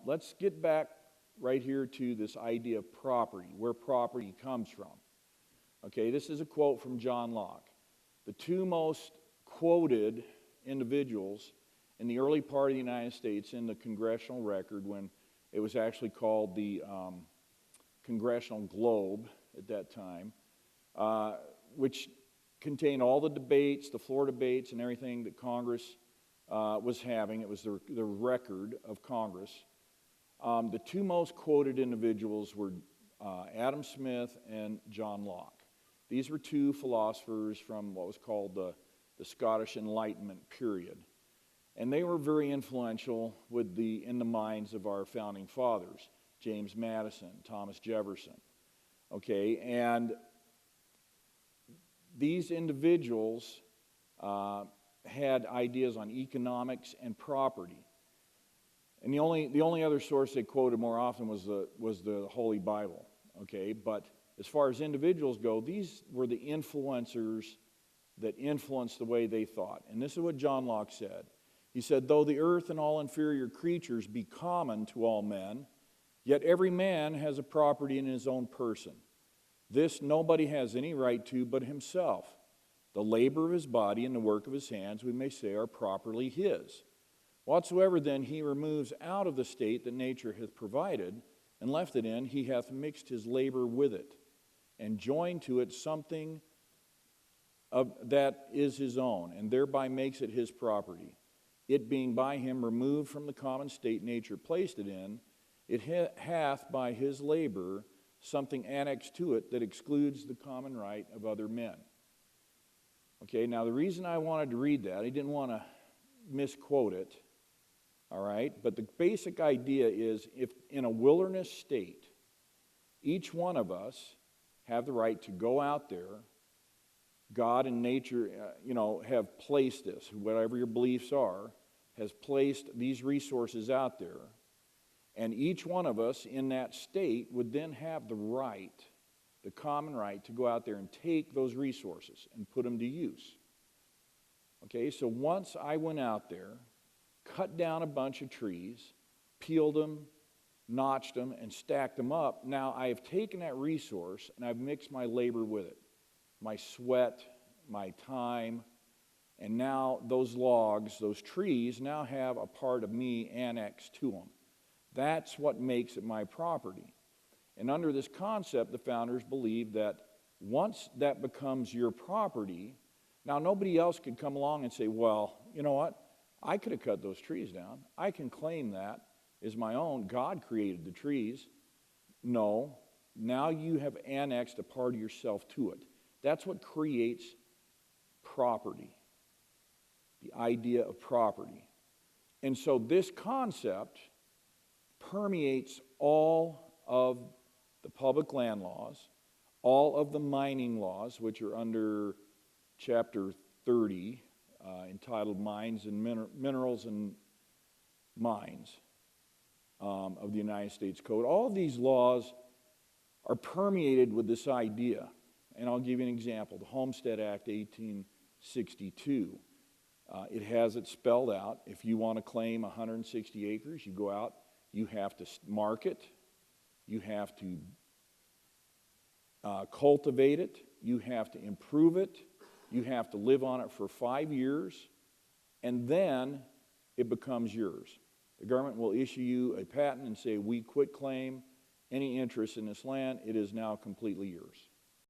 Let's get back right here to this idea of property, where property comes from. Okay, this is a quote from John Locke. The two most quoted individuals in the early part of the United States in the Congressional Record, when it was actually called the Congressional Globe at that time, which contained all the debates, the floor debates, and everything that Congress was having. It was the record of Congress. The two most quoted individuals were Adam Smith and John Locke. These were two philosophers from what was called the Scottish Enlightenment period. And they were very influential in the minds of our founding fathers, James Madison, Thomas Jefferson. Okay, and these individuals had ideas on economics and property. And the only other source they quoted more often was the Holy Bible. Okay, but as far as individuals go, these were the influencers that influenced the way they thought. And this is what John Locke said. He said, "Though the earth and all inferior creatures be common to all men, yet every man has a property in his own person. This nobody has any right to but himself. The labor of his body and the work of his hands, we may say, are properly his. Whatsoever then he removes out of the state that nature hath provided, and left it in, he hath mixed his labor with it, and joined to it something that is his own, and thereby makes it his property. It being by him removed from the common state nature placed it in, it hath by his labor something annexed to it that excludes the common right of other men." Okay, now the reason I wanted to read that, I didn't want to misquote it, all right? But the basic idea is, if in a wilderness state, each one of us have the right to go out there. God and nature, have placed this, whatever your beliefs are, has placed these resources out there. And each one of us in that state would then have the right, the common right, to go out there and take those resources and put them to use. Okay, so once I went out there, cut down a bunch of trees, peeled them, notched them, and stacked them up, now I have taken that resource and I've mixed my labor with it. My sweat, my time, and now those logs, those trees, now have a part of me annexed to them. That's what makes it my property. And under this concept, the founders believed that once that becomes your property, now nobody else could come along and say, well, you know what? I could have cut those trees down. I can claim that as my own. God created the trees. No, now you have annexed a part of yourself to it. That's what creates property, the idea of property. And so this concept permeates all of the public land laws, all of the mining laws, which are under Chapter 30, entitled Mines and Minerals and Mines of the United States Code. All of these laws are permeated with this idea. And I'll give you an example. The Homestead Act, 1862. It has it spelled out. If you want to claim 160 acres, you go out, you have to mark it, you have to cultivate it, you have to improve it, you have to live on it for 5 years, and then it becomes yours. The government will issue you a patent and say, we quit claim any interest in this land, it is now completely yours.